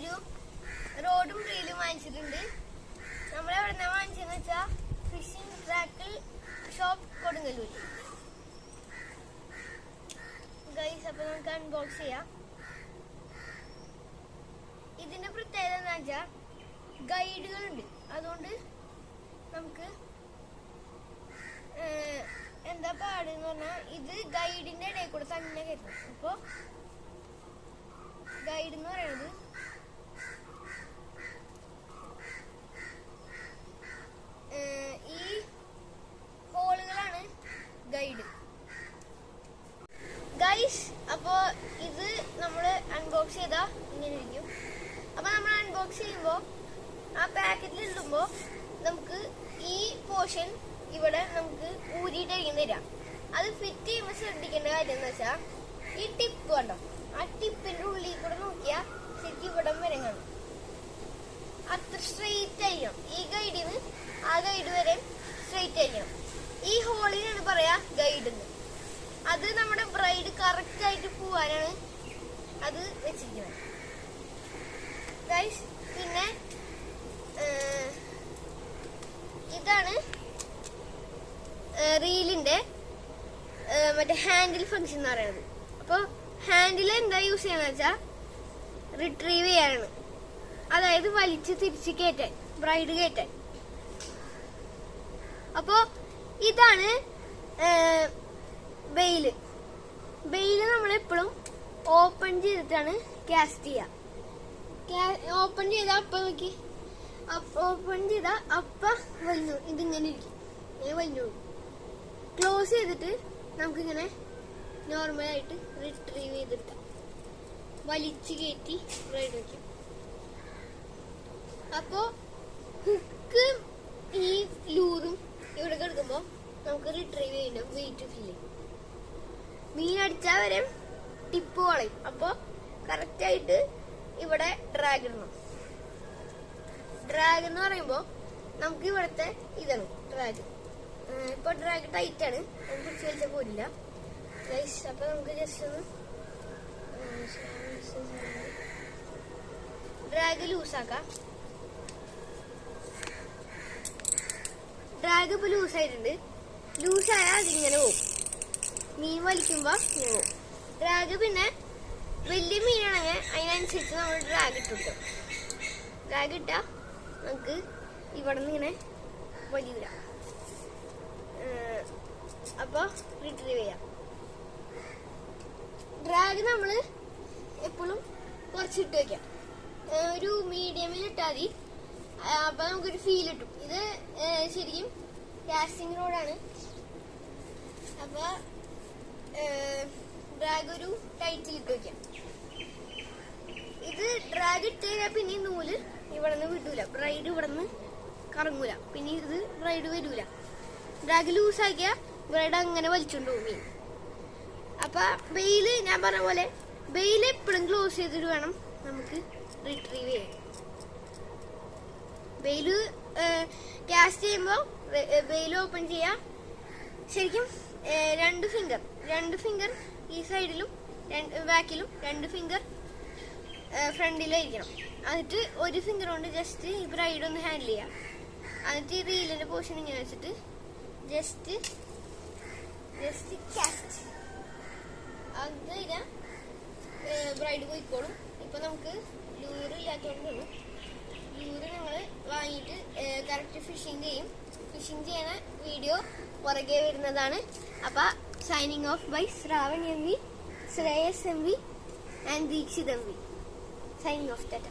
ഒരു റോഡും റീലും വാങ്ങിച്ചിട്ടുണ്ട്. നമ്മളെവിടെ വാങ്ങിച്ചെന്ന് വെച്ചാ fishing tackle shop Kodungallur. Guys, അപ്പൊ നമുക്ക് അൺബോക്സ് ചെയ്യാം. ഇതിന്റെ പ്രത്യേകത എന്താ വെച്ചാൽ ഗൈഡുകളുണ്ട്. അതുകൊണ്ട് നമുക്ക് എന്താ പാടെന്ന് പറഞ്ഞാൽ ഇത് ഗൈഡിന്റെ ഇടയിൽ കൂടെ തന്നെ കയറ്റണം. അപ്പൊ ഗൈഡ് എന്ന് പറയുന്നത് ഈ ഹോളുകളാണ് ഗൈഡ്. ഗൈസ്, അപ്പൊ ഇത് നമ്മള് അൺബോക്സ് ചെയ്താ ഇങ്ങനെ ഇരിക്കും. അപ്പൊ നമ്മൾ അൺബോക്സ് ചെയ്യുമ്പോ ആ പാക്കറ്റിൽ ഇടുമ്പോ നമുക്ക് ഈ പോർഷൻ ഇവിടെ നമുക്ക് ഊരിയിട്ടായിരിക്കും തരാം. അത് ഫിറ്റ് ചെയ്യുമ്പോൾ ശ്രദ്ധിക്കേണ്ട കാര്യം എന്ന് വെച്ചാൽ ഈ ടിപ്പ് കണ്ടോ, ആ ടിപ്പിന്റെ ഉള്ളിൽ കൂടെ നോക്കിയാൽ ശരിക്കും ഇവിടം വരെ കാണും. അത്ര സ്ട്രെയിറ്റ് ആയിരിക്കണം. ഈ ഗൈഡിന് ആ ഗൈഡ് വരെ സ്ട്രെയിറ്റ് ആയിരിക്കണം. ഈ ഹോളിനാണ് പറയാ ഗൈഡ് എന്ന്. അത് നമ്മുടെ ബ്രൈഡ് കറക്റ്റ് ആയിട്ട് പോവാനാണ് അത് വെച്ചിരിക്കുന്നത്. ഗൈസ്, പിന്നെ ഇതാണ് റീലിന്റെ മറ്റേ ഹാൻഡിൽ ഫംഗ്ഷൻ എന്ന് പറയുന്നത്. അപ്പൊ ഹാൻഡിൽ എന്താ യൂസ് ചെയ്യാന്ന് വെച്ചാൽ റിട്രീവ് ചെയ്യാനാണ്. അതായത് വലിച്ച് തിരിച്ച് കയറ്റാൻ, ബ്രൈഡ് കയറ്റാൻ. അപ്പോ ഇതാണ് ബെയില്. ബെയില് നമ്മൾ എപ്പോഴും ഓപ്പൺ ചെയ്തിട്ടാണ് കാസ്റ്റ് ചെയ്യുക. ഓപ്പൺ ചെയ്താ അപ്പ നോക്കി, ഓപ്പൺ ചെയ്താ അപ്പ വലിഞ്ഞു, ഇതിങ്ങനെ ഇരിക്കും, വലിഞ്ഞു. ക്ലോസ് ചെയ്തിട്ട് നമുക്കിങ്ങനെ നോർമലായിട്ട് റിട്രീവ് ചെയ്തെടുക്കാം. വലിച്ചു കയറ്റി ബ്രൈഡ് വയ്ക്കും. അപ്പോ ഹുക്ക് ഈ ലൂറും ഇവിടെ കിടക്കുമ്പോ നമുക്ക് റിട്രീവ് ചെയ്യണം. വെയിറ്റ് ഫില്ല് ചെയ്യും. മീൻ അടിച്ചാൽ വരെ ടിപ്പ് കളയും. അപ്പൊ കറക്റ്റ് ആയിട്ട് ഇവിടെ ഡ്രാഗ് ഇടണം. ഡ്രാഗ് എന്ന് പറയുമ്പോ നമുക്ക് ഇവിടുത്തെ ഇതാണ് ഡ്രാഗ്. ഇപ്പൊ ഡ്രാഗ് ടൈറ്റ് ആണ്, നമുക്ക് പിടിച്ച് വലിച്ചാൽ പോരില്ല. അപ്പൊ നമുക്ക് ജസ്റ്റ് ഒന്ന് ഡ്രാഗ് ലൂസാക്കാം. ഡ്രാഗ് ഇപ്പൊ ലൂസായിട്ടുണ്ട്. ലൂസായാൽ അതിങ്ങനെ പോകും. മീൻ വലിക്കുമ്പോ ഇങ്ങനെ പോകും. ഡ്രാഗ് പിന്നെ വലിയ മീനാണെങ്കിൽ അതിനനുസരിച്ച് നമ്മൾ ഡ്രാഗ് ഇട്ട് കൊടുക്കും. ഡ്രാഗ് ഇട്ടാ നമുക്ക് ഇവിടെ നിന്ന് ഇങ്ങനെ വലിയ അപ്പൊ റിട്രീവ് ചെയ്യാം. ഡ്രാഗ് നമ്മള് എപ്പോഴും കുറച്ചിട്ട് വെക്കാം. ഒരു മീഡിയമിൽ ഇട്ടാൽ മതി. അപ്പൊ നമുക്കൊരു ഫീൽ കിട്ടും. ഇത് ശരിക്കും കാസ്റ്റിംഗ് റോഡാണ്. അപ്പൊ ഡ്രാഗ് ഒരു ടൈറ്റിൽ ഇട്ട് വെക്കാം. ഇത് ഡ്രാഗ് ഇട്ട് കഴിഞ്ഞാൽ പിന്നെ നൂല് ഇവിടെ നിന്ന് വിടൂല, ബ്രൈഡ് ഇവിടെ നിന്ന് കറങ്ങൂല. പിന്നെ ഇത് ബ്രൈഡ് വരൂല. ഡ്രാഗ് ലൂസാക്കിയ ബ്രൈഡ് അങ്ങനെ വലിച്ചോണ്ട് പോകും മീൻ. അപ്പൊ ബെയില് ഞാൻ പറഞ്ഞ പോലെ ബെയില് എപ്പോഴും ക്ലോസ് ചെയ്തിട്ട് വേണം നമുക്ക് റിട്രീവ് ചെയ്യാൻ. ബെയില് കാസ്റ്റ് ചെയ്യുമ്പോ ബെയില് ഓപ്പൺ ചെയ്യാം. ശരിക്കും രണ്ട് ഫിംഗർ ഈ സൈഡിലും ബാക്കിലും, 2 ഫിംഗർ ഫ്രണ്ടിലായിരിക്കണം. എന്നിട്ട് ഒരു ഫിംഗർ കൊണ്ട് ജസ്റ്റ് ഈ ബ്രൈഡ് ഒന്ന് ഹാൻഡിൽ ചെയ്യാം. എന്നിട്ട് ഈ റീലിന്റെ പോർഷൻ ഇങ്ങനെ വെച്ചിട്ട് ജസ്റ്റ് കാസ്റ്റ്. അത് കഴിഞ്ഞാൽ ബ്രൈഡ് പോയിക്കോളും. ഇപ്പൊ നമുക്ക് ലൂറ് ഇല്ലാത്തതുകൊണ്ടാണ്. ലൂറ് ഞങ്ങൾ വാങ്ങിയിട്ട് കറക്റ്റ് ഫിഷിംഗ് ചെയ്യും. ഫിഷിംഗ് ചെയ്യുന്ന വീഡിയോ പുറകെ വരുന്നതാണ്. അപ്പൊ signing off by Shravan MV, Shreyas MV and Dikshit MV. Signing off, Tata.